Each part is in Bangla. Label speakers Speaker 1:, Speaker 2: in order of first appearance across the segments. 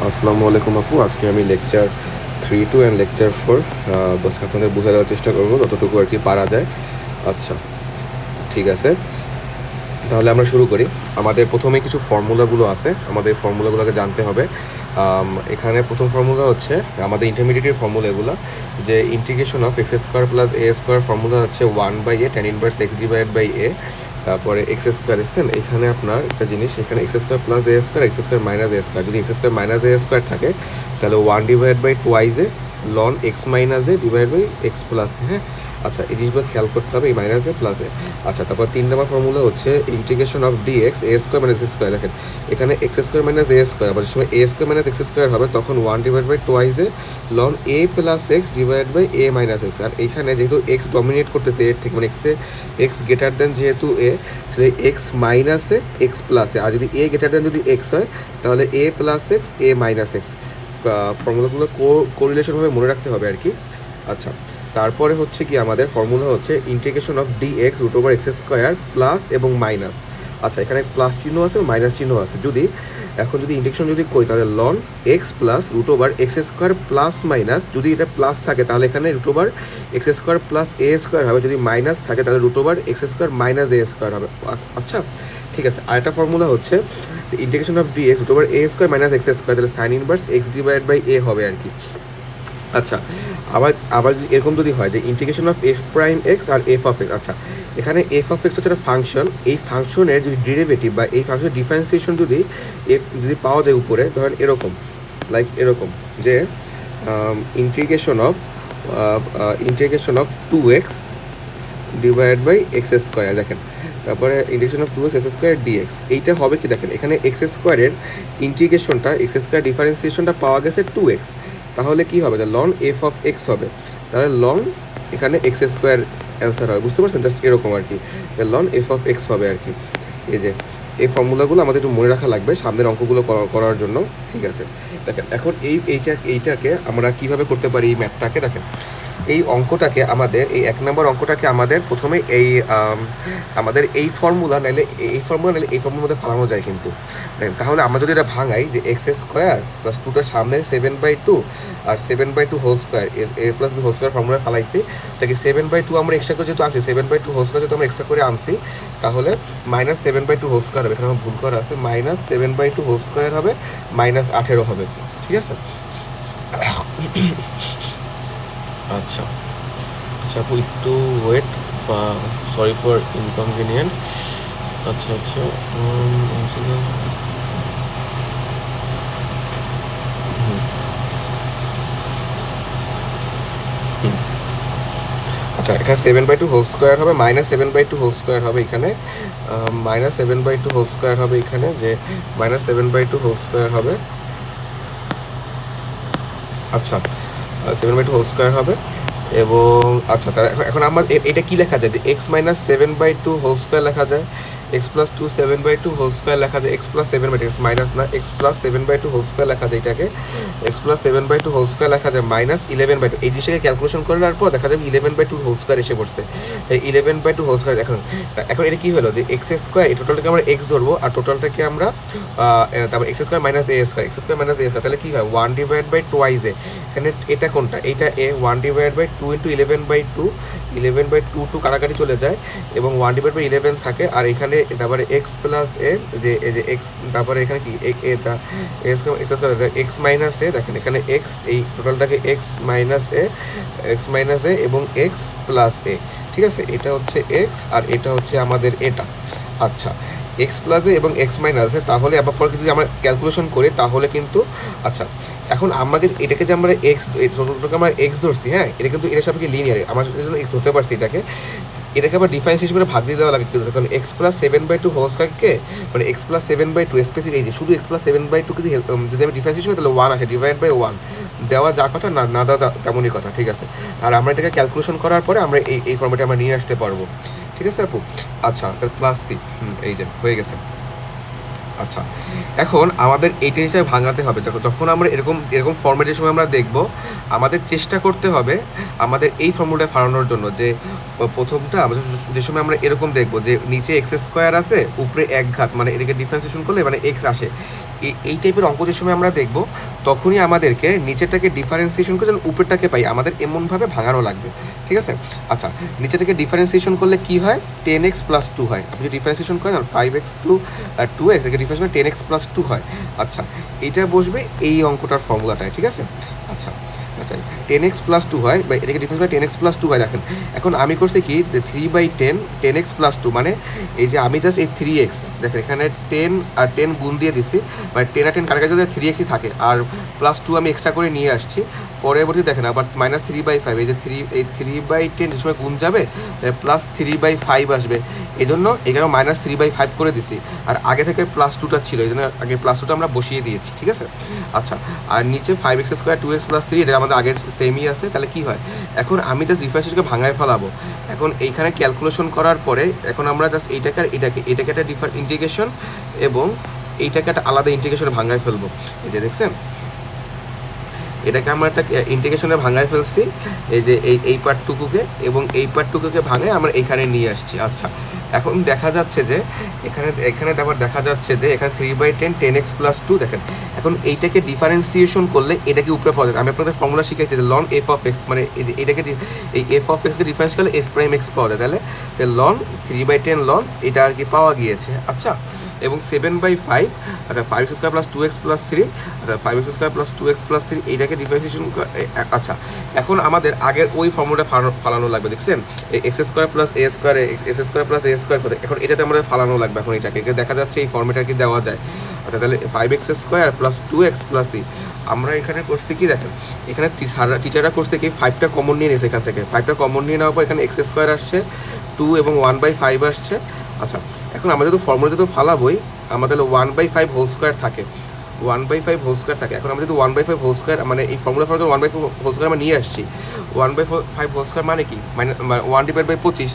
Speaker 1: আসসালামু আলাইকুম আপু, আজকে আমি লেকচার 3-2 অ্যান্ড লেকচার 4 বস আপনাদের বোঝা দেওয়ার চেষ্টা করবো যতটুকু আর কি পারা যায়। আচ্ছা, ঠিক আছে, তাহলে আমরা শুরু করি। আমাদের প্রথমে কিছু ফর্মুলাগুলো আছে, আমাদের ফর্মুলাগুলোকে জানতে হবে। এখানে প্রথম ফর্মুলা হচ্ছে আমাদের ইন্টারমিডিয়েটের ফর্মুলা এগুলো, যে integration of x square plus a square formula হচ্ছে 1/a tan inverse x divide by a, তারপরে এক্স স্কোয়ার দেখছেন এখানে আপনার একটা জিনিস, এখানে x square plus a square, x square minus a square, যদি x square minus a square থাকে তাহলে 1/2 লন x minus a divide by x plus, হ্যাঁ। আচ্ছা, এই জিনিসগুলো খেয়াল করতে হবে, এই মাইনাস এ প্লাস এ। আচ্ছা, তারপর 3 নম্বর ফর্মুলা হচ্ছে integration of d x a square minus x square. দেখেন এখানে x square minus a square, আবার সময় a square minus x square হবে তখন 1/2 লন a plus x divide by a minus x. আর এখানে যেহেতু এক্স ডমিনেট করতেছে এর থেকে, মানে এক্স গ্রেটার দেন যেহেতু এ, তাহলে এক্স মাইনাসে এক্স প্লাসে, আর যদি এ গ্রেটার দেন যদি এক্স হয় তাহলে এ প্লাস এক্স এ মাইনাস এক্স। ফর্মুলাগুলো কোরিলেশনভাবে মনে রাখতে হবে আর কি। আচ্ছা, তারপরে হচ্ছে কি আমাদের ফর্মুলা হচ্ছে integration of d x root over x square plus এবং মাইনাস। আচ্ছা, এখানে প্লাস চিহ্ন আছে মাইনাস চিহ্ন আছে, যদি এখন যদি ইন্টিগ্রেশন যদি করি তাহলে লন x plus root over x square plus minus, যদি এটা প্লাস থাকে তাহলে এখানে root over x square plus a square হবে, যদি মাইনাস থাকে তাহলে root over x square minus a square হবে। আচ্ছা, ঠিক আছে। আরেকটা ফর্মুলা হচ্ছে integration of d x root over a square minus x square, তাহলে sine inverse x divide by a হবে আর কি। আচ্ছা, আবার আবার এরকম যদি হয় যে integration of f prime x আর এফ অফ এক্স। আচ্ছা, এখানে এফ অফ এক্স হচ্ছে একটা ফাংশন, এই ফাংশনের যদি ডেরিভেটিভ বা এই ফাংশনের ডিফারেন্সিয়েশন যদি যদি পাওয়া যায় উপরে, ধরেন এরকম, লাইক এরকম যে integration of 2x divide by x square, দেখেন তারপরে integration of 2x x square d x, এইটা হবে কি দেখেন এখানে এক্স স্কোয়ারের ইন্টিগ্রেশনটা এক্স স্কোয়ার ডিফারেন্সিয়েশনটা পাওয়া গেছে 2x, তাহলে কি হবে যে লন এফ অফ এক্স হবে, তাহলে লন এখানে এক্স স্কোয়ার অ্যান্সার হবে, বুঝতে পারছেন? জাস্ট এরকম আর কি, তাহলে লন এফ অফ এক্স হবে আর কি। এই যে এই ফর্মুলাগুলো আমাদের একটু মনে রাখা লাগবে সামনের অঙ্কগুলো করার জন্য, ঠিক আছে? দেখেন এখন এইটাকে আমরা কিভাবে করতে পারি এই ম্যাথটাকে। দেখেন এই অঙ্কটাকে আমাদের, এই 1 নম্বর অঙ্কটাকে আমাদের প্রথমে এই আমাদের এই ফর্মুলা নাইলে এই ফর্মুলার মধ্যে ফালানো যায় কিন্তু। তাহলে আমরা যদি এটা ভাঙাই যে এক্স স্কোয়ার প্লাস টুটার সামনে 7/2 আর 7/2 whole square, a plus b whole square formula ফালাইছি, তাকে 7/2 আমরা এক্সট্রা করে যেহেতু আনছি, 7/2 হোল স্কোয়ার যেহেতু আমরা এক্সট্রা করে আনছি, তাহলে মাইনাস 7/2 হোল স্কোয়ার হবে, এখানে আমার ভুল করা আছে, মাইনাস 7/2 হোল স্কোয়ার হবে, মাইনাস 18 হবে, ঠিক আছে? আচ্ছা আচ্ছা আপু একটু ওয়েট, সরি ফর ইনকনভিনিয়েন্ট। আচ্ছা আচ্ছা, আচ্ছা এখানে 7/2 হোল স্কোয়ার হবে, মাইনাস 7/2 হোল স্কোয়ার হবে এখানে, মাইনাস 7/2 হোল স্কোয়ার হবে এখানে, যে মাইনাস 7/2 হোল স্কোয়ার হবে। আচ্ছা, 7/2 হোল স্কোয়ার হবে এবং আচ্ছা তাহলে এখন আমার এটা কি লেখা যায় যে এক্স মাইনাস 7/2 হোল স্কোয়ার লেখা যায়, এক্স প্লাস 2 7/2 হোল স্কোয়ার লেখা যায়, এক্স প্লাস 7/2 এক্স মাইনাস না, এক্স প্লাস 7/2 হোল স্কোয়ার লেখা যায়, এটাকে এক্স প্লাস 7/2 হোল স্কোয়ার লেখা যায়, মাইনাস 11/2, এই জিনিসটাকে ক্যালকুলেশন করার পর দেখা যাবে 11/2 হোল স্কোয়ার এসে পড়ছে, এই 11/2 হোল স্কোয়ার। এখন এটা কি হলো যে এক্স স্কোয়ার, এই টোটালটাকে আমরা এক্স ধরবো আর টোটালটাকে আমরা তারপর x square minus a square, x square minus a square, তাহলে কি হয় 1/2 এ, এখানে এটা কোনটা, এইটা এ, 1/2 ইন্টু 11/2 টু কাটাকাটি চলে যায় এবং 1/11 থাকে, আর এখানে তারপরে এক্স প্লাস এ, যে এই যে এক্স, তারপরে এখানে কি এক্স মাইনাস এ, দেখেন এখানে এক্স, এই টোটালটাকে এক্স মাইনাস এ এবং এক্স প্লাস এ, ঠিক আছে? এটা হচ্ছে এক্স আর এটা হচ্ছে আমাদের এটা। আচ্ছা, এক্স প্লাস এ এবং এক্স মাইনাস এ, তাহলে আবার পরে যদি আমরা ক্যালকুলেশন করি তাহলে কিন্তু, আচ্ছা এখন আমাকে এটাকে যে আমরা টোটালটাকে আমরা এক্স ধরছি, হ্যাঁ, এটা কিন্তু এটার সাপেক্ষে লিনিয়ার, আমার জন্য এক্স ধরতে পারছি এটাকে আবার ডিফারেন্সিয়েশন করে ভাগ দিয়ে দেওয়া লাগে কিন্তু, কারণ এক্স প্লাস 7/2 হোল স্কোয়ারকে, মানে এক্স প্লাস 7/2 স্পেসিফিক, এই যে শুধু এক্স প্লাস 7/2 যদি আমি ডিফারেন্সিয়েশন করি তাহলে 1 আসে, ডিভাইড বাই 1 দেওয়া যা কথা না দেওয়া তেমনই কথা, ঠিক আছে? আর আমরা এটাকে ক্যালকুলেশন করার পরে আমরা এই ফর্মেটে আমরা নিয়ে আসতে পারবো, ঠিক আছে আপু? আচ্ছা, তাহলে প্লাস সি, এই যে হয়ে গেছে। আচ্ছা, এখন আমাদের এই জিনিসটা ভাঙাতে হবে, যখন আমরা এরকম ফর্মেটের সময় আমরা দেখব, আমাদের চেষ্টা করতে হবে আমাদের এই ফর্মুলাটা ফাড়ানোর জন্য, যে প্রথমটা যে সময় আমরা এরকম দেখব যে নিচে এক্স স্কোয়ার আছে, উপরে এক ঘাত, মানে এটাকে ডিফারেন্সিয়েশন করলে মানে এক্স আসে, এই টাইপের অঙ্ক যে সময় আমরা দেখব তখনই আমাদেরকে নিচেরটাকে ডিফারেন্সিয়েশন করে যেন উপরটাকে পাই আমাদের এমনভাবে ভাঙানো লাগবে, ঠিক আছে। আচ্ছা, নিচেটাকে ডিফারেন্সিয়েশন করলে কি হয়, 10x + 2 হয়। আপনি যদি ডিফারেন্সিয়েশন করেন 5x টু 2x, একে ডিফারেন্সিয়েশন 10x + 2 হয়। আচ্ছা, এটা বসবে এই অঙ্কটার ফর্মুলাটায়, ঠিক আছে। আচ্ছা আচ্ছা 10x + 2 হয় বা এটাকে ডিফারেন্স করে 10x + 2 হয়। দেখেন এখন আমি করছি কি যে 3/10 10x + 2 মানে এই যে আমি জাস্ট এই 3x, দেখেন এখানে 10 আর 10 গুণ দিয়ে দিচ্ছি, মানে 10 আর 10 কাছাকাছি 3xই থাকে, আর +2 আমি এক্সট্রা করে নিয়ে আসছি। পরবর্তী দেখেন আবার -3/5, এই যে 3/10 যে সময় গুণ যাবে +3/5 আসবে, এই জন্য এখানেও -3/5 করে দিছি। আর আগে থেকে +2টা ছিল, এই জন্য আগে +2টা আমরা বসিয়ে দিয়েছি, ঠিক আছে। আচ্ছা, আর নিচে 5x² 2x + 3 এটা আমাদের আগের সেমই আছে। তাহলে কি হয়, এখন আমি জাস্ট ডিফারেন্সিয়েশনকে ভাঙায় ফেলাবো। এখন এইখানে ক্যালকুলেশন করার পরে এখন আমরা জাস্ট এইটাকে আর এটাকে একটা ইন্টিগ্রেশন এবং এইটাকে একটা আলাদা ইন্টিগ্রেশনে ভাঙায় ফেলবো। এই যে দেখছেন, এটাকে আমরা একটা ইন্টিগ্রেশনে ভাঙায় ফেলছি, এই যে এই পার্টটুকুকে এবং এই পার্টটুকুকে ভাঙে আমরা এখানে নিয়ে আসছি। আচ্ছা, এখন দেখা যাচ্ছে যে এখানে আবার দেখা যাচ্ছে যে এখানে 3/10 10x + 2 দেখেন, এখন এইটাকে ডিফারেন্সিয়েশন করলে এটাকে উপরে পাওয়া যায়। আমি আপনাদের ফর্মুলা শিখাইছি যে ln f(x), মানে এই যে এটাকে এই f(x)কে ডিফারেন্স করলে f'(x) পাওয়া যায়। তাহলে ln 3/10 ln এটা আর কি পাওয়া গিয়েছে। আচ্ছা, এবং 7/5, আচ্ছা 5x² + 2x + 3, আচ্ছা 5x² + 2x + 3 এইটাকে ডিফারেন্সিয়েশন। আচ্ছা, এখন আমাদের আগের ওই ফর্মুলাটা ফালানো লাগবে, দেখছেন x² + a² s² + a² করে, এখন এটাতে আমাদের ফালানো লাগবে। এখন এটাকে দেখা যাচ্ছে এই ফর্মেটটা কি দেওয়া যায়। আচ্ছা, তাহলে 5x² + 2x + c আমরা এখানে করছি কি দেখেন, এখানে টিচাররা করছে কি 5টা কমন নিয়ে নিয়েছে, এখান থেকে 5টা কমন নিয়ে নেওয়ার পর এখানে x² আসছে, 2 এবং 1/5 আসছে। আচ্ছা, এখন আমরা যেহেতু ফর্মুলা যেহেতু ফালাবই, আমাদের 1/5 হোল স্কোয়ার থাকে, 1/5 হোল স্কোয়ার থাকে। এখন আমরা যেহেতু 1/5 হোল স্কোয়ার মানে এই ফর্মুলা ফর্মুলা 1/5 হোল স্কোয়ার আমরা নিয়ে আসছি, 1/5 হোল স্কোয়ার মানে কি, মানে 1/25,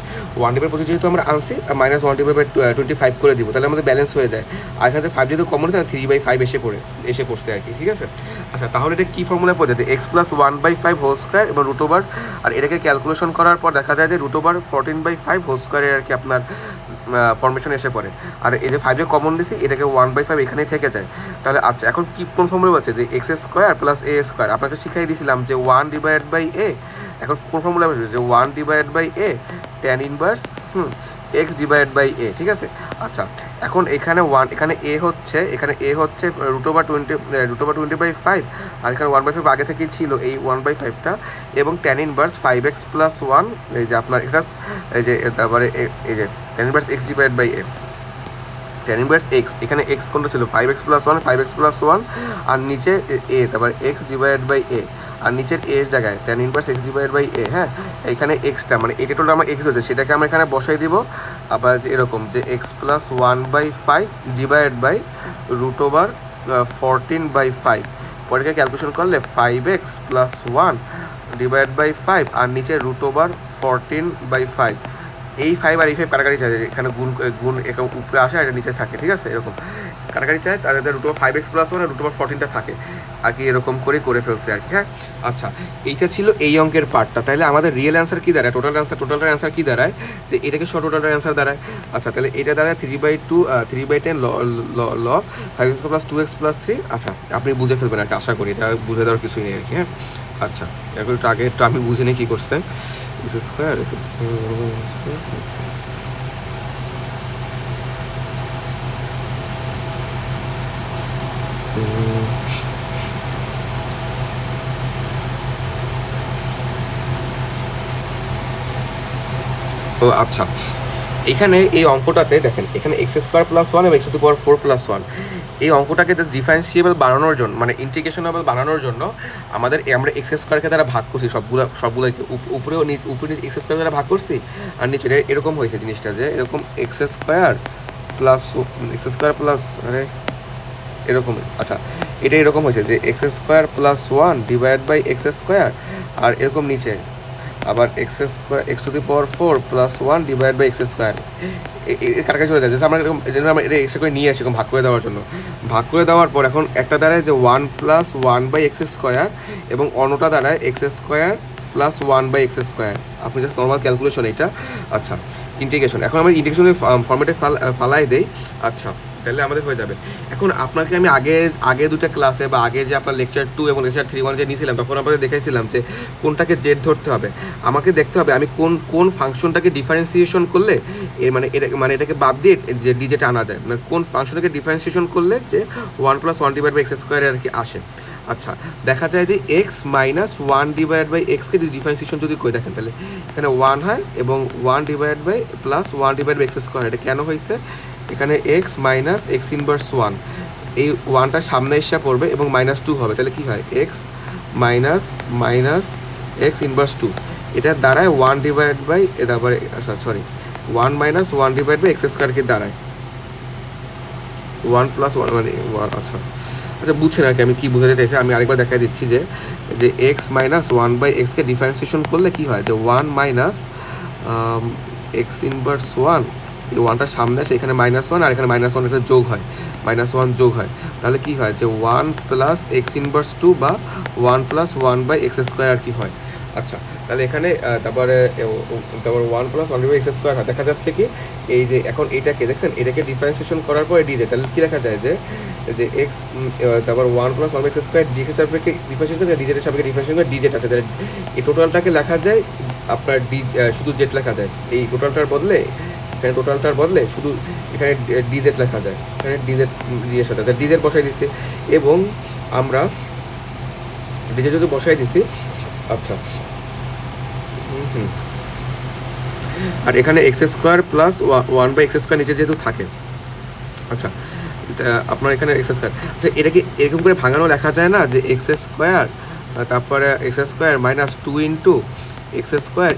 Speaker 1: 1/25 যেহেতু আমরা আনছি -1/25 করে দিব, তাহলে আমাদের ব্যালেন্স হয়ে যায়। আর এখানে 5 যেহেতু কমন আছে 3/5 এসে পড়ছে আর কি, ঠিক আছে। আচ্ছা, তাহলে এটা কী ফর্মুলায় পড়ে যাবে, x + 1/5 হোল স্কোয়ার এবং √, আর এটাকে ক্যালকুলেশন করার পর দেখা যায় যে √14/5 হোল স্কোয়ারে আর কি আপনার ফর্মেশন এসে পড়ে। আর এই যে 5 কমন দিছি, এটাকে 1/5 এখানেই থেকে যায়। তাহলে আচ্ছা, এখন কি কোন ফর্মুলা বলছে যে x² + a², আপনাকে শিখাই দিয়েছিলাম যে 1/a, এখন কোন ফর্মুলা বলছে যে 1/a tan ইনভার্স x/a, ঠিক আছে। আচ্ছা, এখন এখানে এখানে a হচ্ছে √20/5, আর এখানে 1/5 আগে থেকেই ছিল এই 1/5টা, এবং tan ইনভার্স 5x + 1, এই যে আপনার জাস্ট এই যে তারপরে এই যে tan inverse x/a, tan inverse x, এখানে x কোনটা ছিল 5x + 1, 5x + 1, আর নিচে a, তারপর x/a, আর নিচের a এর জায়গায় tan ইনভার্স x/a। হ্যাঁ, এখানে এক্সটা মানে এটা টোটাল আমার x হচ্ছে, সেটাকে আমরা এখানে বসাই দিব। আবার যে এরকম যে x + 1/5 √14/5, পরে ক্যালকুলেশন করলে 5x + 1 /5 আর নিচে √14/5, এই 5 আর এই 5 কাটাকাটি চাই, এখানে গুণ এরকম উপরে আসে আর এটা নিচে থাকে, ঠিক আছে। এরকম কাটাকাটি চাই, তাদের √5x + 1 আর √14টা থাকে আর কি, এরকম করে ফেলছে আর কি। হ্যাঁ, আচ্ছা, এইটা ছিল এই অঙ্কের পার্টটা। তাহলে আমাদের রিয়েল অ্যান্সার কী দাঁড়ায়, টোটালটার অ্যান্সার কী দাঁড়ায়, যে এটাকে টোটালটার অ্যান্সার দাঁড়ায়। আচ্ছা, তাহলে এটা দাঁড়ায় 3/10 log 5x² + 2x + 3। আচ্ছা, আপনি বুঝে ফেলবেন আর কি, আশা করি, এটা বুঝে দেওয়ার কিছুই নেই আর কি। হ্যাঁ, আচ্ছা, এখন একটু আগে একটু আমি বুঝে নিই কী করছেন। ও আচ্ছা, এখানে এই অঙ্কটাতে দেখেন, এখানে x² + 1 এবং x⁴ + 1, এই অঙ্কটাকে জাস্ট ডিফারেন্সিয়েবল বানানোর জন্য, মানে ইন্টিগ্রেশনেবল বানানোর জন্য আমরা x² দ্বারা ভাগ করছি সবগুলোকে, উপরে নিচে x² দ্বারা ভাগ করছি, আর নিচে এরকম হয়েছে জিনিসটা, যে এরকম x² প্লাস আরে এরকম। আচ্ছা, এটা এরকম হয়েছে যে x² + 1 /x², আর এরকম নিচে আবার x⁴ + 1 /x², কাটাকাটি চলে যায়। আমরা এরকম, এই জন্য আমরা এটা এক্সট্রা করে নিয়ে আসি এরকম ভাগ করে দেওয়ার জন্য। ভাগ করে দেওয়ার পর এখন একটা দাঁড়ায় যে 1 + 1/x², এবং অন্যটা দাঁড়ায় x² + 1/x²। আপনি জাস্ট নর্মাল ক্যালকুলেশন এটা। আচ্ছা, ইন্টিগ্রেশন, এখন আমরা ইন্টিগ্রেশনের ফর্মেটে ফালাই দেই। আচ্ছা, তাহলে আমাদের হয়ে যাবে। এখন আপনাকে আমি আগে দুটো ক্লাসে বা আগে যে আপনার লেকচার 2 এবং লেকচার 3 যে নিয়েছিলাম তখন আপনাদের দেখাইছিলাম যে কোনটাকে জেড ধরতে হবে। আমাকে দেখতে হবে আমি কোন ফাংশনটাকে ডিফারেন্সিয়েশন করলে এটাকে বাদ দিয়ে যে ডিজেটে আনা যায়, মানে কোন ফাংশনটাকে ডিফারেন্সিয়েশন করলে যে 1+1/x² আর কি আসে। আচ্ছা, দেখা যায় যে x - 1/x কে যদি ডিফারেন্সিয়েশন যদি করে দেখেন তাহলে এখানে 1 হয় এবং 1+1/x²। এটা কেন হয়েছে? এখানে x - x ইনভার্স 1, এই 1টা সামনে এসে পড়বে এবং -2 হবে, তাহলে কি হয় x - x ইনভার্স 2, এটার দ্বারায় 1/x² কে দাঁড়ায় 1+1 মানে 1। আচ্ছা বুঝছেন আর কি আমি কী বোঝাতে চাইছি, আমি আরেকবার দেখাই দিচ্ছি যে x - 1/x কে ডিফারেন্সিয়েশন করলে কি হয় যে 1 - x ইনভার্স 1, এই 1টার সামনে আসে এখানে -1 আর এখানে -1 এটা যোগ হয়, -1 যোগ হয়, তাহলে কি হয় যে 1+x ইনভার্স 2 বা 1+1/x² আর কি হয়। আচ্ছা, তাহলে এখানে তারপরে 1+1/x² হয়। দেখা যাচ্ছে কি এই যে এখন এটাকে দেখছেন, এটাকে ডিফারেন্সিয়েশন করার পরে ডিজে, তাহলে কি লেখা যায় যে x তারপর 1+1/x² ডিজের সাপেক্ষে ডিফারেন্সিয়েশন করে ডিজেটের সাপেক্ষে ডিফারেন্সিয়েশন করে ডিজেট আছে, তাহলে এই টোটালটাকে লেখা যায় আপনার শুধু জেড লেখা যায়, এই টোটালটার বদলে শুধু এখানে ডিজেট লেখা যায়, এখানে ডিজেট দিয়ে সাথে ডিজেট বসাই দিছি এবং আমরা ডিজেট যদি বসাই দিছি। আচ্ছা, আর এখানে x² + 1/x² নিচে যেহেতু থাকে, আচ্ছা আপনার এখানে x², আচ্ছা এটাকে এরকম করে ভাঙানো লেখা যায় না যে x² তারপরে x² - 2 × x² ×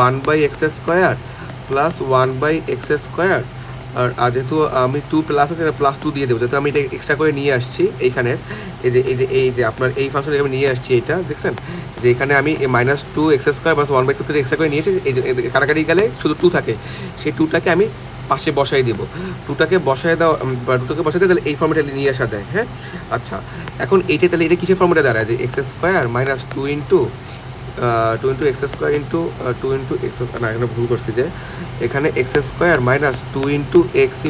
Speaker 1: 1/x² plus 1/x², আর যেহেতু আমি 2 প্লাস আছে +2 দিয়ে দেবো, যেহেতু আমি এটা এক্সট্রা করে নিয়ে আসছি এইখানে, এই যে আপনার এই ফাংশনটাকে আমি নিয়ে আসছি, এইটা দেখছেন যে এখানে আমি -2x² + 1/x² এক্সট্রা করে নিয়েছি, এই যে কাটাকাটি গেলে শুধু 2 থাকে, সেই 2টাকে আমি পাশে বসাই দিব, 2টাকে বসাই দিলে তাহলে এই ফর্মেটে নিয়ে আসা যায়। হ্যাঁ, আচ্ছা এখন এইটাই তাহলে এটা কিসের ফর্মেটে দাঁড়ায় যে x² - 2 × x² × 2 × x, না এখানে ভুল করছি, যে এখানে x² - 2 × x ×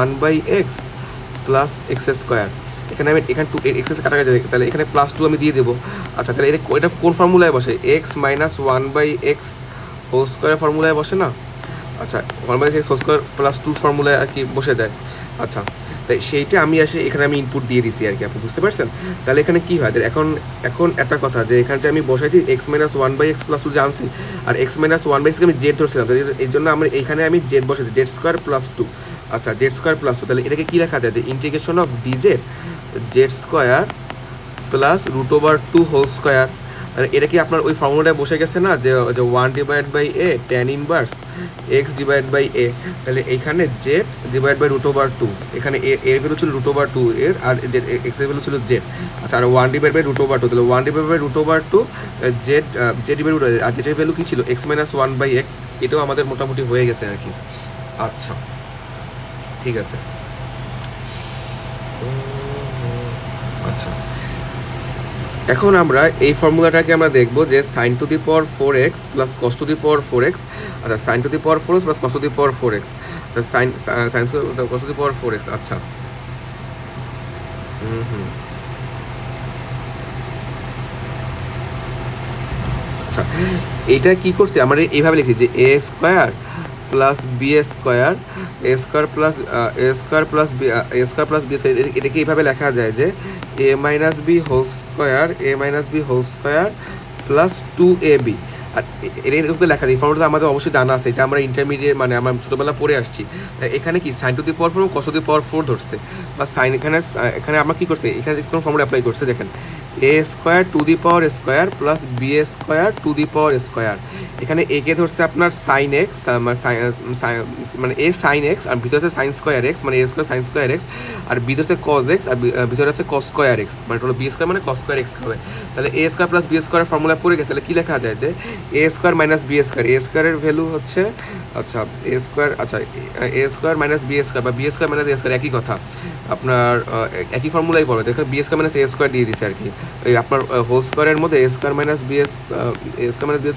Speaker 1: 1/x plus x², এখানে আমি এখানে 2 x কাটা যায়, তাহলে এখানে +2 আমি দিয়ে দেবো। আচ্ছা, তাহলে এটা কোন ফর্মুলায় বসে? x - 1/x হোল স্কোয়ার ফর্মুলায় বসে না? আচ্ছা, 1/x হোল স্কোয়ার প্লাস 2 ফর্মুলায় আর কি বসে যায়। আচ্ছা, তাই সেইটা আমি এখানে আমি ইনপুট দিয়ে দিছি আর কি, আপনি বুঝতে পারছেন? তাহলে এখানে কী হয়, এখন একটা কথা যে এখানে যে আমি বসাইছি x - 1/x + 2 জানছি, আর x - 1/x আমি জেড ধরছিলাম, এই জন্য এখানে আমি জেড বসেছি, z² + 2। আচ্ছা, z² + 2, তাহলে এটাকে কী লেখা যায় যে integration of dz z² + √2 whole square. তাহলে এটা কি আপনার ওই ফর্মুলাটায় বসে গেছে না যে 1/a tan ইনভার্স x/a, তাহলে এইখানে z/√2, এখানে এর ভ্যালু ছিল √2 এর, আর x এর ভ্যালু ছিল z। আচ্ছা, আর 1/√2, তাহলে 1/√2 z/√2, আর যেটার ভ্যালু কি ছিল x - 1/x, এটাও আমাদের মোটামুটি হয়ে গেছে আর কি। আচ্ছা ঠিক আছে। আচ্ছা, এখন আমরা এই ফর্মুলাটাকে আমরা দেখব যে sin⁴x + cos⁴x, আচ্ছা sin⁴x + cos⁴x, sin cos⁴x। আচ্ছা, আচ্ছা এইটা কি করছি আমরা এইভাবে লিখছি যে a² + b² এটাকে এইভাবে লেখা যায় যে a - b whole square plus 2ab, আর এরকম লেখা যায়। এই ফর্মুলাটা আমাদের অবশ্যই জানা আছে, এটা আমরা ইন্টারমিডিয়েট মানে আমরা ছোটোবেলা পড়ে আসছি। এখানে কি sin⁴ এবং cos⁴ ধরছে, বা সাইন এখানে আমরা কী করছে, এখানে কোনো ফর্মুলা অ্যাপ্লাই করছে, দেখেন a² প্লাস b² এখানে a কে ধরছে আপনার sin x, মানে a sin x, আর ভিতরে আছে sin²x মানে a² sin²x, আর বি ধরছে cos x, আর ভিতরে আছে cos²x, মানে টোটাল b² মানে cos²x হবে। তাহলে a² প্লাস b² ফর্মুলা পড়ে গেছে, তাহলে কী লেখা যায় যে a² - b², a² এর ভ্যালু হচ্ছে আচ্ছা a², আচ্ছা a² - b² বা b² - a² একই কথা, আপনার একই ফর্মুলাই বলে, দেখেন b² - a² দিয়ে দিছে আর কি। এই আপনার হোল স্কোয়ারের মধ্যে a square minus b's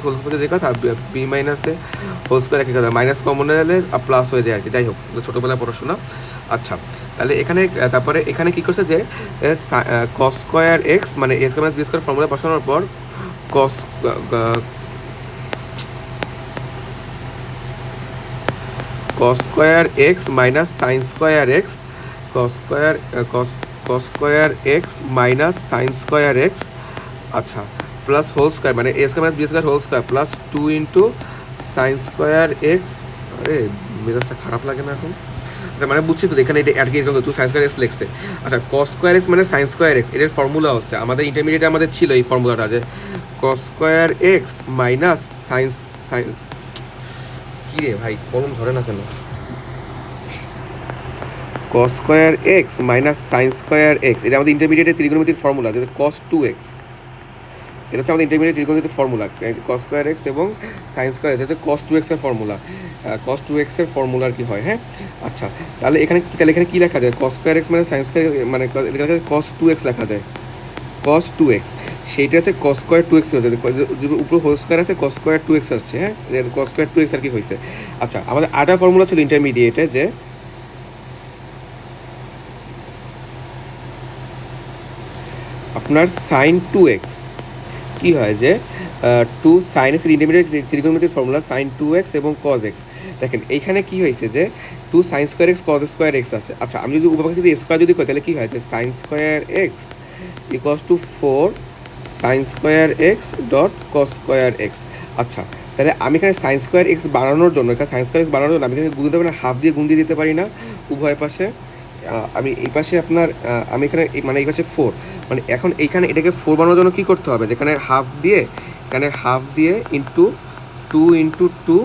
Speaker 1: whole square যে কথা, আর বি মাইনাসে হোল স্কোয়ার একই কথা, মাইনাস কমন এলে প্লাস হয়ে যায় আর কি। যাই হোক, ছোটোবেলায় পড়াশোনা। আচ্ছা, তাহলে এখানে তারপরে এখানে কী করছে যে কস স্কোয়ার এক্স মানে a square minus b square formula বসানোর পর cos square x minus sine square x, cos square x minus sine square x, আচ্ছা, প্লাস হোল স্কোয়ার মানে a square minus b square whole square plus 2 into sine square x. আরে মেজাজটা খারাপ লাগে না এখন? আচ্ছা, মানে বুঝছি তো, এখানে এটা আর কি এরকম 2 সাইন স্কোয়ার এক্স লিখছে। আচ্ছা, কস স্কোয়ার এক্স মানে সাইন স্কোয়ার এক্স, এটার ফর্মুলা হচ্ছে আমাদের ইন্টারমিডিয়েটে আমাদের ছিল এই ফর্মুলাটা যে cos square x minus sine কী রে ভাই, কলম ধরে না কেন? Cos square x minus sine square x, এটা আমাদের ইন্টারমিডিয়েটের ত্রিকোণমিতির ফর্মুলা, যেটা কস 2x। এটা হচ্ছে আমাদের ইন্টারমিডিয়েট ত্রিকোণমিতির ফর্মুলা, কস স্কোয়ার এক্স এবং সাইন স্কোয়ার এক্স হচ্ছে কস 2x এর ফর্মুলা। কস 2x এর ফর্মুলার কি হয়, হ্যাঁ। আচ্ছা, তাহলে এখানে কী লেখা যায়? কস স্কোয়ার এক্স মানে সাইন স্কোয়ার মানে কস 2x লেখা যায়, কস 2x। সেইটা হচ্ছে কস স্কোয়ার 2x হচ্ছে, উপরে হোল স্কোয়ার আছে, কস স্কোয়ার 2x আসছে, হ্যাঁ, কস স্কোয়ার 2x আর কি হয়েছে। আচ্ছা, আমাদের আরেকটা ফর্মুলা ছিল ইন্টারমিডিয়েটে যে আপনার সাইন 2x কী হয় যে 2 সাইন এক্স ইন্টারমিডিয়েট ত্রিকোণমিতির ফর্মুলা সাইন 2x এবং কজ এক্স। দেখেন এইখানে কী হয়েছে যে 2 sign square x cos square x আছে। আচ্ছা, আমি যদি উপপাদ্য যদি স্কোয়ার যদি করি তাহলে কী হয় যে sign square x equals to 4 sine square x dot cos square x. আচ্ছা, তাহলে আমি এখানে সাইন স্কোয়ার এক্স বানানোর জন্য, এখানে সাইন স্কোয়ার এক্স বানানোর জন্য আমি এখানে গুণ দিতে পারি না, হাফ দিয়ে গুণ দিয়ে দিতে পারি না উভয় পাশে। আমি এই পাশে আপনার আমি এখানে মানে এই পাশে 4, মানে এখন এইখানে এটাকে 4 বানানোর জন্য কী করতে হবে? যেখানে হাফ দিয়ে ইন্টু 2 ইন্টু 2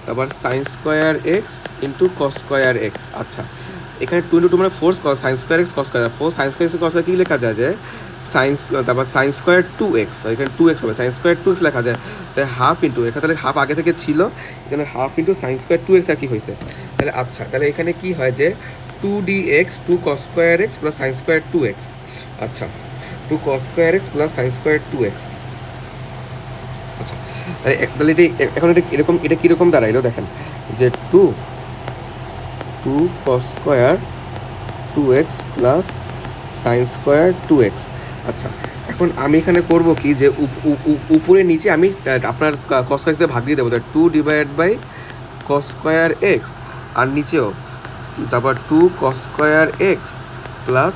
Speaker 1: তারপর sine square x into cos square x. আচ্ছা, এখানে 2 ইন্টু 2 মানে 4 sine square x cos square, 4 sine square x cos square কী লেখা যায় যে তারপর সাইন স্কোয়ার 2x, এখানে 2x হবে, সাইন স্কোয়ার 2x লেখা যায়। তাই হাফ ইন্টু, এখানে তাহলে হাফ আগে থেকে ছিল, এখানে half into sine square 2x আর কি হয়েছে। তাহলে আচ্ছা, তাহলে এখানে কি হয় যে 2dx 2 cos square x plus sine square 2x। আচ্ছা, 2 cos square x plus sine square 2x। আচ্ছা, তাহলে এটা এখন এটা এরকম, এটা কীরকম দাঁড়াইলো দেখেন যে 2 cos square 2x plus sine square 2x। আচ্ছা, এখন আমি এখানে করব কি যে উপরে নিচে আমি আপনার কস স্কোয়ার দিয়ে ভাগ দিয়ে দেবো, 2 divide by cos square x, আর নিচেও তারপর 2 cos square x plus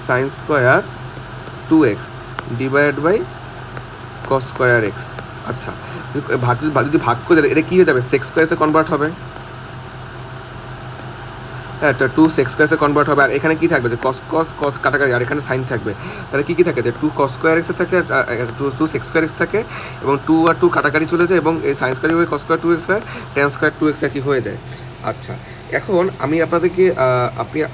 Speaker 1: sine square 2x divide by cos square x. আচ্ছা, যদি ভাগ করে দেয় এটা কী হয়ে যাবে? সেক্স স্কোয়ারে কনভার্ট হবে, হ্যাঁ, 2 সেক্স স্কোয়ারে কনভার্ট হবে। আর এখানে কী থাকবে যে কস কাটাকাটি, আর এখানে সাইন থাকবে। তাহলে কী থাকে যে 2 cos স্কোয়ার এক্সে থাকে, 2 সেক্স স্কোয়ার এক্স থাকে, এবং 2 আর 2 কাটাকাটি চলে যায়, এবং এই sine square cos square 2x হয়, ট্যান স্কোয়ার 2x আর কি হয়ে যায়। আচ্ছা, এখন আমি আপনাদেরকে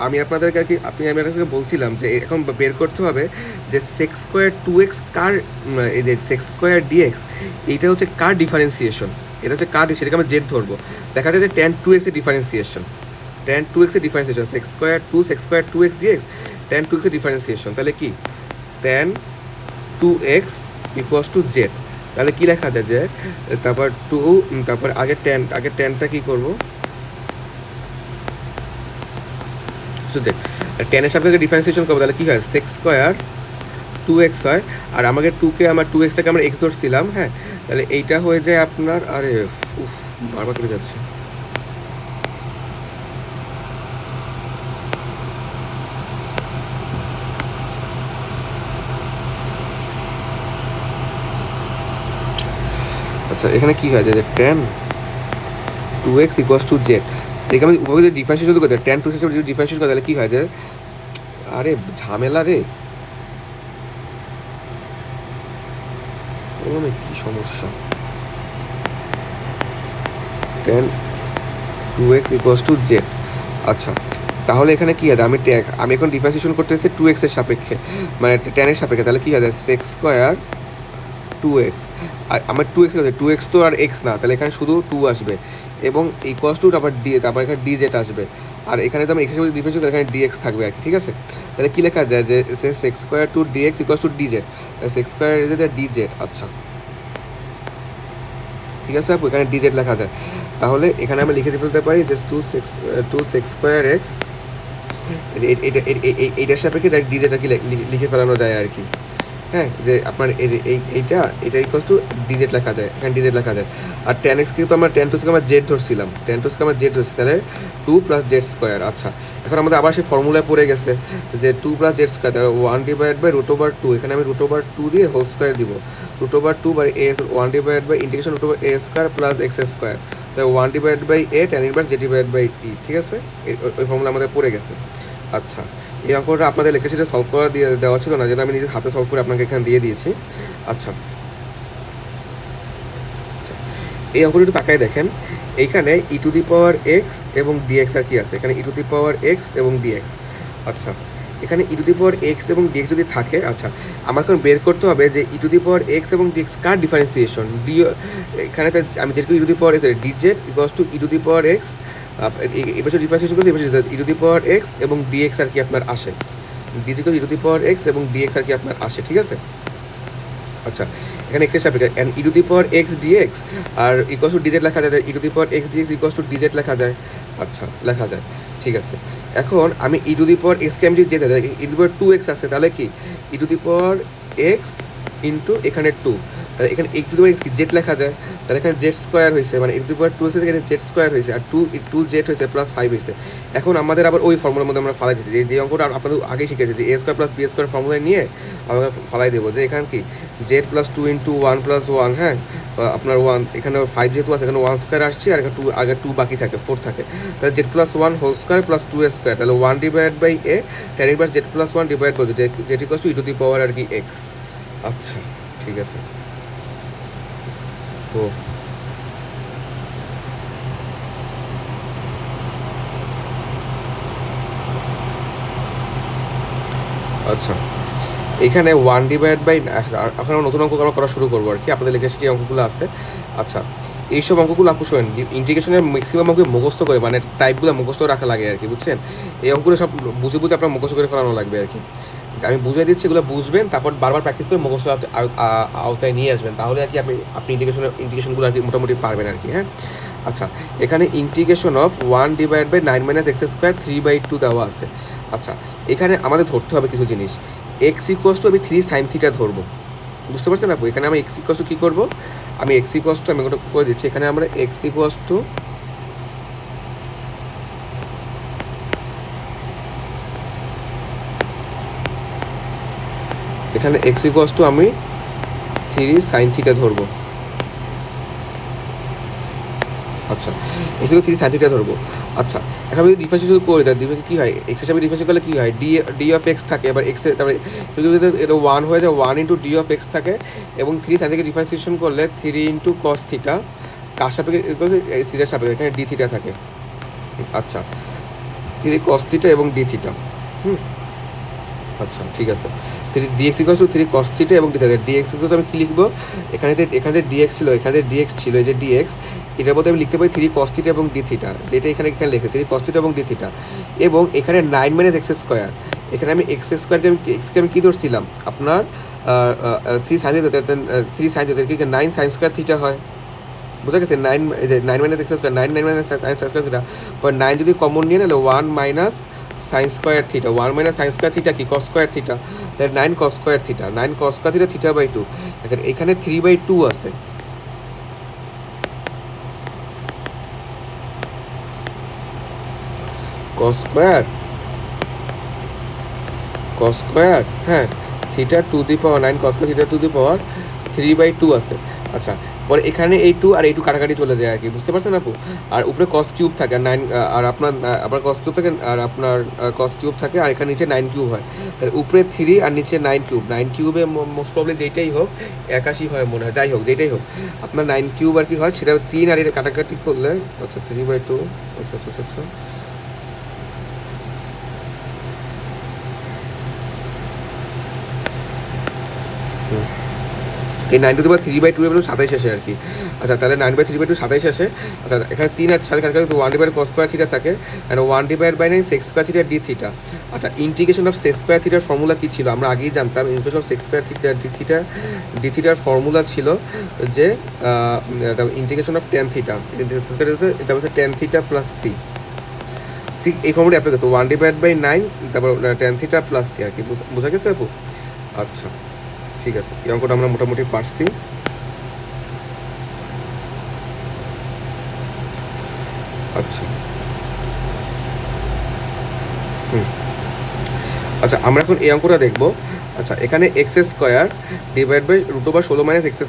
Speaker 1: আমি আপনাদেরকে বলছিলাম যে এখন বের করতে হবে যে সেক্স স্কোয়ার 2x কার, এই যে সেক্স স্কোয়ার ডিএক্স এইটা হচ্ছে কার ডিফারেন্সিয়েশন, এটা হচ্ছে কার, সেটাকে আমরা জেড ধরবো। দেখা যায় যে ট্যান 2x এর ডিফারেন্সিয়েশন, ট্যান 2x এর differentiation, sec square 2x d x tan 2x এর ডিফারেন্সিয়েশন। তাহলে কি tan 2x equals to Z. তাহলে কী লেখা যায় যে তারপর 2, তারপর আগে ট্যানটা কী করবো, টেনের সাপেক্ষে ডিফারেন্সিয়েশন করবো। তাহলে কী হয়? সেক্স স্কোয়ার 2x হয়, আর আমাকে 2xটাকে আমরা x ধরছিলাম, হ্যাঁ, তাহলে এইটা হয়ে যায় আপনার, আরে বারবার কেটে যাচ্ছে, আচ্ছা, এখানে কী হয়ে যায় যে tan 2x equals to Z. এখানে আমি যদি ডিফারেন্সিয়েশন করতে ট্যান 2x যদি ডিফারেন্সিয়েশন করে তাহলে কী হয় যে, আরে ঝামেলা রে, কী সমস্যা, tan 2x equals to Z. আচ্ছা, তাহলে এখানে কী হয়? আমি এখন ডিফারেন্সিয়েশন করতেছি 2x এর সাপেক্ষে, মানে ট্যানের সাপেক্ষে। তাহলে কী হয়? সেক্স স্কোয়ার 2x, আর আমার 2x তো আর x না, তাহলে এখানে শুধু 2 আসবে, এবং ইকুয়ালস টু তারপর এখানে dz আসবে। আর এখানে তো আমি এক্সের সাথে ডিফারেন্স এখানে ডিএক্স থাকবে আর কি, ঠিক আছে। তাহলে কী লেখা যায় যে sec square two d x equals to d z, sec square is d z. আচ্ছা ঠিক আছে আপু, এখানে ডিজেড লেখা যায়। তাহলে এখানে আমি লিখে ফেলতে পারি যে টু সেক্স স্কোয়ার এক্স, এইটার সাপেক্ষে ডিজেড আর কি লিখে ফেলানো যায় আর কি। হ্যাঁ, যে আপনার এই যে এটা ইকুয়ালস টু ডিজেড লেখা যায়, এখানে ডিজেড লেখা যায়। আর টেন এক্সকে তো আমরা টেন টু আমরা জেড ধরছিলাম, টেন টু আমরা জেড ধরছি, তাহলে টু প্লাস জেড স্কোয়ার। আচ্ছা এখন আমাদের আবার সেই ফর্মুলায় পড়ে গেছে যে টু প্লাস জেড স্কোয়ার, তাহলে 1/√2, এখানে আমি √2 দিয়ে হোল স্কোয়ার দিব, √2 by a 1/, integration √a square plus x square, তাহলে 1/a tan ইনভার্স z/e, ঠিক আছে। ওই ফর্মুলা আমাদের পড়ে গেছে। আচ্ছা এই অঙ্কটা আপনাদের লেখা সেটা সলভ করা দেওয়া ছিল না, যেটা আমি নিজের হাতে সলভ করে আপনাকে এখানে দিয়ে দিয়েছি। আচ্ছা এই অঙ্কটা একটু তাকায় দেখেন, এইখানে e⁴x এবং dx আর কি আছে, এখানে e⁴x এবং dx। আচ্ছা এখানে e⁴x এবং dx যদি থাকে, আচ্ছা আমার এখন বের করতে হবে যে e⁴x এবং dx কার ডিফারেন্সিয়েশন। এখানে আমি যেটুকু e⁴x dz equals to e⁴x, এবছর ডিফারেন্সিয়েশন করছি, এবছর e⁴x এবং dx আর কি আপনার আসে, dz e⁴x এবং dx আর কি আপনার আসে, ঠিক আছে। আচ্ছা এখানে এক্সের সাপেক্ষে e⁴x dx আর ইকুয়ালস টু ডিজেড লেখা যায়, e⁴x dx equals to d z লেখা যায়। আচ্ছা লেখা যায়, ঠিক আছে। এখন আমি e⁴x কে আমি যদি যেতে e⁴2x আছে, তাহলে কি e⁴x ইন্টু এখানে 2, তাহলে এখানে e⁴x কি জেড লেখা যায়, তাহলে এখানে জেড স্কোয়ার হয়েছে, মানে e⁴2x এখানে জেড স্কোয়ার হয়েছে, আর টু জেড হয়েছে প্লাস 5 হয়েছে। এখন আমাদের আবার ওই ফর্মুলার মধ্যে আমরা ফালাই দিচ্ছি, যে অঙ্কটা আপনাদের আগেই শিখেছি যে a square plus b square ফর্মুলায় নিয়ে আমরা ফালাই দেবো, যে এখানে কি জেড প্লাস 2 ইন্টু 1 প্লাস 1, হ্যাঁ আপনার 1, এখানে 5 যেহেতু আছে এখানে 1 স্কোয়ার আসছে, আর এখানে 2 আগে 2 বাকি থাকে 4 থাকে, তাহলে z plus 1 whole square plus 2 square, তাহলে 1/a tan inverse z plus 1 divide by z equals to e⁴ আর কি এক্স। আচ্ছা ঠিক আছে। ও আচ্ছা এখানে 1/, এখন নতুন অঙ্ক করা শুরু করবো আর কি, আপনাদের লেখা সেটি অঙ্কগুলো আছে। আচ্ছা এইসব অঙ্কগুলো আপু শোনেন, ইন্টিগ্রেশনের ম্যাক্সিমাম অঙ্ক মুখস্থ করে, মানে টাইপগুলো মুখস্থ রাখা লাগে আর কি, বুঝছেন। এই অঙ্কগুলো সব বুঝে আপনার মুখস্থ করে ফেলানো লাগবে আর কি। আমি বুঝিয়ে দিচ্ছি, এগুলো বুঝবেন, তারপর বারবার প্র্যাকটিস করে মুখস্থ আওতায় নিয়ে আসবেন, তাহলে আর কি আপনি ইন্টিগ্রেশনগুলো আর কি মোটামুটি পারবেন আর কি, হ্যাঁ। আচ্ছা এখানে ইন্টিগ্রেশন অফ 1/9 - x² 3/2 দেওয়া আছে। আচ্ছা এখানে আমাদের ধরতে হবে কিছু জিনিস। এক্স ইকুয়ালস টু আমি 3 sin θ ধরবো, বুঝতে পারছেন আপু। এখানে আমি এক্স ইকুয়ালস টু কী করবো, আমি এক্স ইকুয়ালস টু আমি ওটা করে দিচ্ছি, এখানে আমরা এক্স ইকুয়ালস টু এখানে এক্স ইকুয়ালস টু আমি 3 sin θ ধরবো। আচ্ছা এক্স ইকুয়াল 3 sin θ ধরবো। আচ্ছা এখন আমি যদি ডিফারেন্সিয়েশন করি, তাহলে ডিফারেন্স কী হয়, এক্সের সাথে ডিফারেন্সিয়েশন করলে কী হয়, ডি অফ এক্স থাকে, এবার এক্সের তারপরে এটা 1 হয়ে যায়, 1 ইন্টু ডি অফ এক্স থাকে, এবং 3 sin থেকে ডিফারেন্সিয়েশন করলে 3 ইন্টু কস থিটা, কার সাপেক্ষে থিটার সাপেক্ষে, এখানে ডি থিটা থাকে। আচ্ছা 3 cos θ এবং ডি থিটা, আচ্ছা ঠিক আছে। dx ইকুয়ালস টু 3 cos θ এবং ডি থিটা, dx ইকুয়ালস আমি কী লিখবো, এখানে যে dx ছিল, এখানে যে dx ছিল, এই যে dx, এটার মধ্যে আমি লিখতে পারি 3 cos θ এবং ডি থিটা, যেটা এখানে লিখছে 3 cos θ এবং ডি থিটা, এবং এখানে 9 - x², এখানে আমি x²কে আমি কী ধরছিলাম আপনার 3 sin θ, 3 sin θ থেকে 9 sin² θ হয়, বুঝা গেছে। 9 এই যে 9 - x², 9 sin² θ, বা 9 যদি কমন নিয়ে নিলে 1 - sin² θ, 1 - sin² θ কি cos² θ, তাহলে 9 cos² θ, 9 cos² θ θ/2, দেখেন এখানে 3/2 আছে, cos², হ্যাঁ theta to the power 9 cos² θ to the power 3/2 আছে। আচ্ছা পরে এখানে এই 2 আর এই 2 কাটাকাটি চলে যায় আর কি, বুঝতে পারছেন আপু। আর উপরে cos³ থাকে, আর 9 আর আপনার আবার cos³ থাকে, আর আপনার cos³ থাকে, আর এখানে নিচে 9³ হয়, তাহলে উপরে 3 আর নিচে 9³ 9³ মোস্ট প্রবলি যেইটাই হোক 81 হয় মনে হয়, যাই হোক যেইটাই হোক আপনার 9³ আর কি হয়, সেটা 3 আর এটা কাটাকাটি করলে আচ্ছা 3/2, আচ্ছা আচ্ছা আচ্ছা এই 9^3/2 এবং 27 আসে আর কি। আচ্ছা তাহলে 9/3/2 27 আসে। আচ্ছা এখানে 3 আছে সাথে কারণ 1/cos² থিটা থাকে and 1/9 sec² theta d theta. আচ্ছা ইন্টিগ্রেশন অফ sec² থিটার ফর্মুলা কী ছিল আমরা আগেই জানতাম। Integration of sec² theta d থিটার ফর্মুলা ছিল যে ইন্টিগ্রেশন অফ tan থিটা, এটা হচ্ছে tan থিটা প্লাস সি। ঠিক এই ফর্মুলা অ্যাপ্লাই করছে 1/9 তারপর tan থিটা প্লাস সি আর কি। বোঝা গেছে আপু? আচ্ছা ঠিক আছে, এই অঙ্কটা আমরা মোটামুটি পারছি। আচ্ছা আচ্ছা আমরা এখন এই অঙ্কটা দেখব। আচ্ছা এখানে x² ডিভাইড বাই √16 - x²।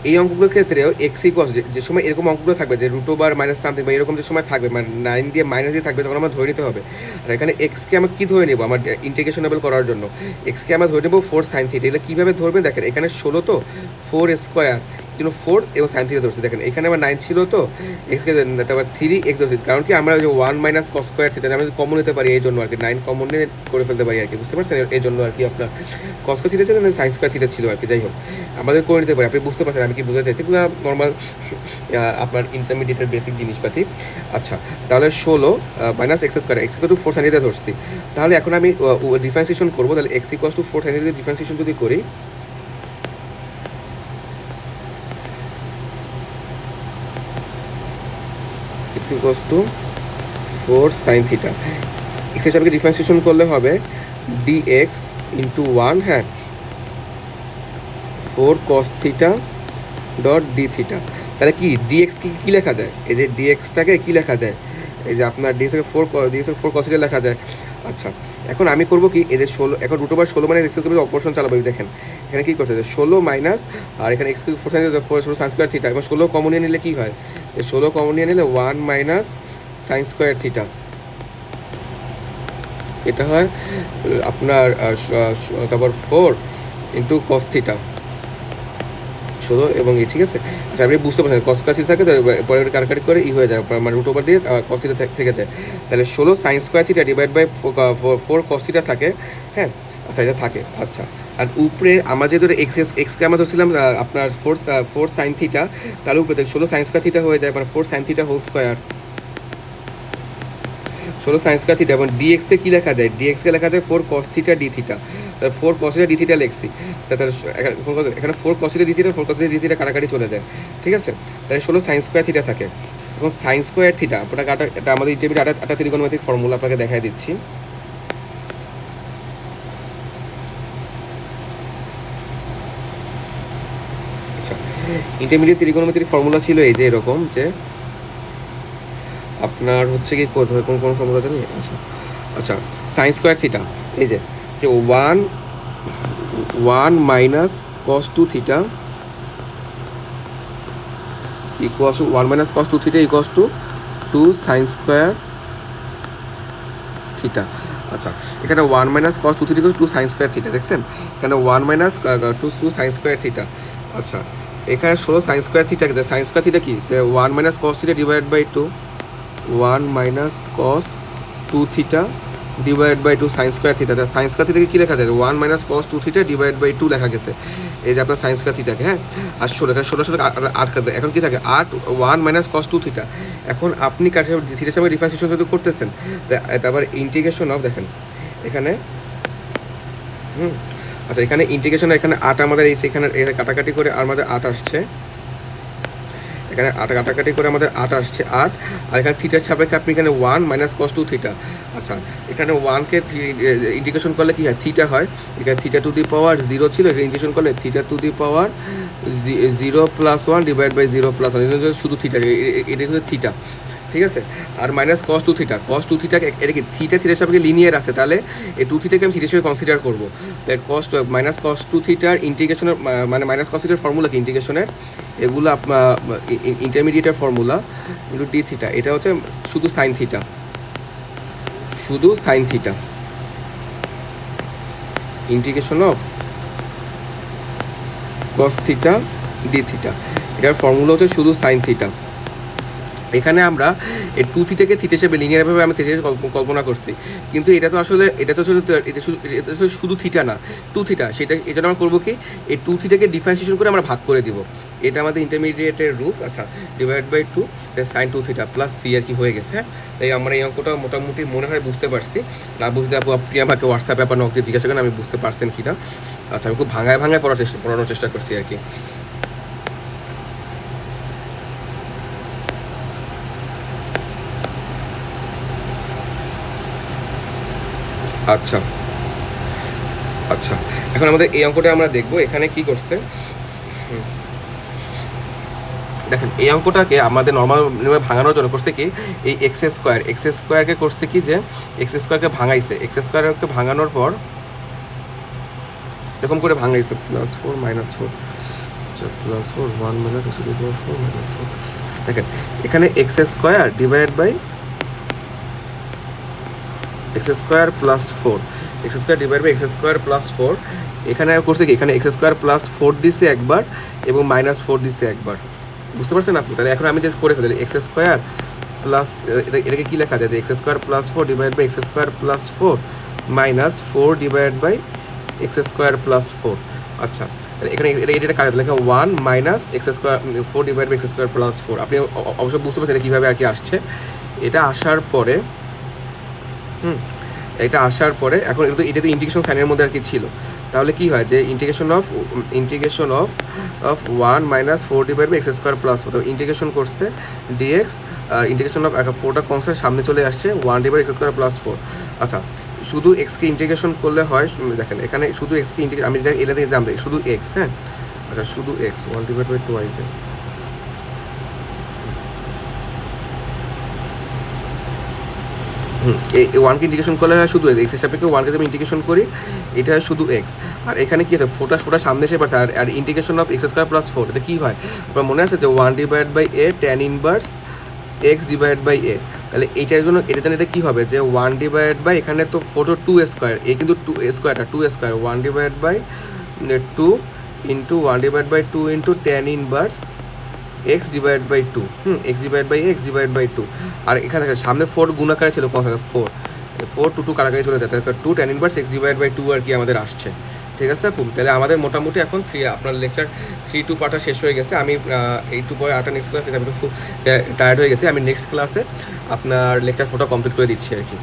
Speaker 1: এই অঙ্কগুলোর ক্ষেত্রেও x ইকুয়াল যে সময় এরকম অঙ্কগুলো থাকবে যে √/ সামথিং বা এরকম যে সময় থাকবে মানে 9 দিয়ে মাইনাস দিয়ে থাকবে তখন আমরা ধরে নিতে হবে। আচ্ছা এখানে এক্সকে আমরা কী ধরে নেব আমার ইন্টিগ্রেশনেবল করার জন্য? এক্সকে আমরা ধরে নেব 4 sin থিটা। এটা কীভাবে ধরবেন দেখেন, এখানে 16 তো 4² জন্য 4 এবং sin থিটা ধরছি। দেখেন এখানে আমার 9 ছিল তো এক্সকে তারপর 3x ধরছি, কারণ কি আমরা ওই যে 1 - cos² থিটা আমরা কমন নিতে পারি এই জন্য আর কি, 9 কমন নিয়ে করে ফেলতে পারি আর কি, বুঝতে পারছেন? এই জন্য আর কি আপনার cos² থিটা ছিল না sin² থিটা ছিল আর কি। যাই হোক আমাদের করে নিতে পারি, আপনি বুঝতে পারছেন আমি কি বোঝাতে চাইছি, এগুলো নর্মাল আপনার ইন্টারমিডিয়েটের বেসিক জিনিসপাতি। আচ্ছা তাহলে 16 - x², x = 4 sin থিটা ধরছি। তাহলে এখন আমি ডিফারেন্সিয়েশন করবো। তাহলে x = 4 sin থিটা ডিফারেন্সিয়েশন যদি করি, x = 4 sin থিটা, x এর সাপেক্ষে ডিফারেন্সিয়েশন করলে হবে dx × 1 হ্যাঁ 4 cos theta dot d theta. তাহলে কি dx কি লেখা যায়? এই যে dxটাকে কি লেখা যায়? এই যে আপনার dx কে 4 cos থিটা লেখা যায়। আচ্ছা এখন আমি করবো কি, এই যে 16 এখন √16 - x এর অপারেশন চালাবো। দেখেন এখানে কী করছে যে 16 মাইনাস আর এখানে x 4 sin 4 sin² থিটা এবং 16 কমন নিয়ে নিলে কী হয়? 16 কমন নিয়ে নিলে 1 - sin² থিটা। এটা হয় আপনার তারপর 4 × cos থিটা 16 এবং ঠিক আছে। আচ্ছা আপনি বুঝতে পারছেন cos² থিটা থাকে পরে কাটাকাটি করে হয়ে যায় মানে √ওভার দিয়ে cos থিটা থেকে যায়। তাহলে 16 sin² theta divide by 4 cos theta থাকে হ্যাঁ। আচ্ছা এটা থাকে। আচ্ছা আর উপরে আমরা যেহেতু এক্সকে আমরা ধরছিলাম আপনার 4 sin থিটা, তাহলে উপরে 16 sin² থিটা হয়ে যায় মানে 4 sin theta whole square 16 sin² theta এবং dxকে কী লেখা যায়? dxকে লেখা যায় 4 cos থিটা d থিটা। তাহলে 4 cos থিটা d থিটা লিখছি। তাহলে এখানে 4 cos theta d theta 4 cos theta d theta কাটাকাটি চলে যায়, ঠিক আছে। তাহলে 16 sin² থিটা থাকে। এখন sin² থিটা আপনাকে এটা আমাদের ইন্টারমিডিয়েট একটা ত্রিকোণমিতিক ফর্মুলা আপনাকে দেখাই দিচ্ছি। আচ্ছা ইন্টারমিডিয়েট ত্রিকোণমিতিক ফর্মুলা ছিল এই যে এরকম যে আপনার হচ্ছে কি কোন ফর্মুলা জানি। আচ্ছা আচ্ছা sin² থিটা এই যে 1 - cos 2 theta equals to 1 - cos 2 theta equals to 2 sin² theta. আচ্ছা এখানে 1 - cos 2 theta equals 2 sin² theta, দেখছেন এখানে 1 - 2 sin² থিটা। আচ্ছা এখানে 16 sin² থিটা sin² থিটা কি 1 - cos theta divide by 2 1 - cos 2 theta divide by 2 sin² theta. sin² থিটাকে কী লেখা যায়? 1 - cos 2 থিটা ডিভাইড বাই 2 লেখা গেছে এই যে আপনার sin² থিটাকে হ্যাঁ। আর 16 এখানে 16 8 কাটে, এখন কী থাকে 8 1 - cos 2 থিটা। এখন আপনি থিটার সামনে ডিফারেন্সিয়েশন যদি করতেছেন তারপর ইন্টিগ্রেশন অফ দেখেন এখানে আচ্ছা এখানে ইন্টিগ্রেশন এখানে 8 আমাদের এই এখানে কাটাকাটি করে আমাদের 8 আসছে, এখানে 8 কাটাকাটি করে আমাদের 8 আসছে 8 আর এখানে থিটার সাপেক্ষে আপনি এখানে 1 - cos 2 থিটা। আচ্ছা এখানে 1কে ইন্টিগ্রেশন করলে কী হয়? থিটা হয়। এখানে থিটা টু দি পাওয়ার 0 ছিল, এখানে ইন্টিগ্রেশন করলে theta to the power 0 + 1 divide by 0 + 1 এটা শুধু থিটা, এটা হচ্ছে থিটা, ঠিক আছে। আর -cos 2 থিটা, cos 2 থিটা এটা কি থিটার সাপেক্ষে লিনিয়ার আছে, তাহলে এই 2 থিটাকে আমি থিটার সাথে কনসিডার করবো। তাই cos 2 থিটার ইন্টিগ্রেশনের মানে -cos থিটার ফর্মুলা কি ইন্টিগ্রেশনের? এগুলো ইন্টারমিডিয়েটের ফর্মুলা কিন্তু d থিটা এটা হচ্ছে শুধু সাইন থিটা, শুধু sine theta. Integration of cos theta d theta এটার ফর্মুলা হচ্ছে শুধু সাইন থিটা। এখানে আমরা এই টু থিটাকে থিটা হিসেবে লিনিয়ারভাবে আমরা থিটা কল্পনা করছি, কিন্তু এটা তো আসলে এটা শুধু থিটা না, টু থিটা। সেটা এই জন্য আমরা করবো কি, এই টু থিটাকে ডিফারেন্সিয়েশন করে আমরা ভাগ করে দিব। এটা আমাদের ইন্টারমিডিয়েটের রুলস। আচ্ছা, divide by two sine two theta plus c আর কি হয়ে গেছে। হ্যাঁ, তাই আমরা এই অঙ্কটা মোটামুটি মনে হয় বুঝতে পারছি। না বুঝতে আপনি আমাকে হোয়াটসঅ্যাপে আপনার নক দিয়ে জিজ্ঞাসা করেন আমি বুঝতে পারছেন কি না। আচ্ছা, আমি খুব ভাঙায় পড়ানোর চেষ্টা করছি আর কি। আচ্ছা আচ্ছা, এখন আমাদের এই অঙ্কটা আমরা দেখবো এখানে কি করছে। দেখেন, এই অঙ্কটাকে আমাদের নর্মাল ভাঙানোর জন্য করছে কি, এই এক্স স্কোয়ারকে করছে কি, যে এক্স স্কোয়ারকে ভাঙাইছে। এক্স স্কোয়ারকে ভাঙানোর পর এরকম করে ভাঙাইছে, +4 -4, আচ্ছা +4 1 - x⁴ -4। দেখেন, এখানে x square divide by x square plus 4, x square divide by x square plus 4। এখানে করছে কি, এখানে এক্স স্কোয়ার প্লাস 4 দিচ্ছে একবার এবং -4 দিচ্ছে একবার। বুঝতে পারছেন আপনি? তাহলে এখন আমি জাস্ট করে ফেলি, এক্স স্কোয়ার প্লাস, এটাকে কী লেখা যায়, যে x square plus 4 divide by x square plus 4 -4 divide by x square plus 4। আচ্ছা, তাহলে এখানে এটা কাটে লেখা 1 - x square 4 divide by x square plus 4। আপনি অবশ্যই বুঝতে পারছেন এটা কীভাবে আর কি আসছে। এটা আসার পরে এটা আসার পরে এখন এটা তো ইন্টিগ্রেশন সাইনের মধ্যে আর কি ছিল। তাহলে কি হয়, যে integration of 1 - 4 divide by x square plus 4, তো ইন্টিগ্রেশন করছে ডিএক্স, আর ইন্টিগ্রেশন অফ 4টা কনস্ট্যান্ট সামনে চলে আসছে 1 ডিভাইড এক্স স্কোয়ার প্লাস 4। আচ্ছা, শুধু এক্সকে ইন্টিগ্রেশন করলে হয়, দেখেন এখানে শুধু এক্সকে আমি এটা দিয়ে জানতে শুধু এক্স। হ্যাঁ, আচ্ছা, শুধু এক্স 1 ডিভাইড বাই 2 এই ওয়ানকে ইন্টিগ্রেশন করলে হয় শুধু এক্স হিসাবে, ওয়ানকে আমি ইন্টিগ্রেশন করি, এটা হয় শুধু এক্স। আর এখানে কি আছে, ফোটা সামনে এসে পারছে, আর integration of x square plus 4, এটা কী হয় আপনার মনে আছে, যে 1 divide by a tan inverse x divide by a. তাহলে এটার জন্য এটা কী হবে, যে 1 ডিভাইড বাই, এখানে তো 4 2 স্কোয়ার, এ কিন্তু 2 স্কোয়ারটা 2 square, 1 divide by 2 into 1 divide by 2 into tan inverse x divide by 2, x divide by x divide by 2। আর এখানে সামনে 4 গুণাকারে ছিল, 4 2 কাটাকারি চলে যায়, তাহলে 2 tan inverse x divide by 2 আর কি আমাদের আসছে। ঠিক আছে আপু, তাহলে আমাদের মোটামুটি এখন আপনার লেকচার 3-2 পার্টটা শেষ হয়ে গেছে। আমি এই 2 পরে নেক্সট ক্লাসে আমি খুব টায়ার্ড হয়ে গেছি। আমি নেক্সট ক্লাসে আপনার লেকচার 4টা কমপ্লিট করে দিচ্ছি আর কি।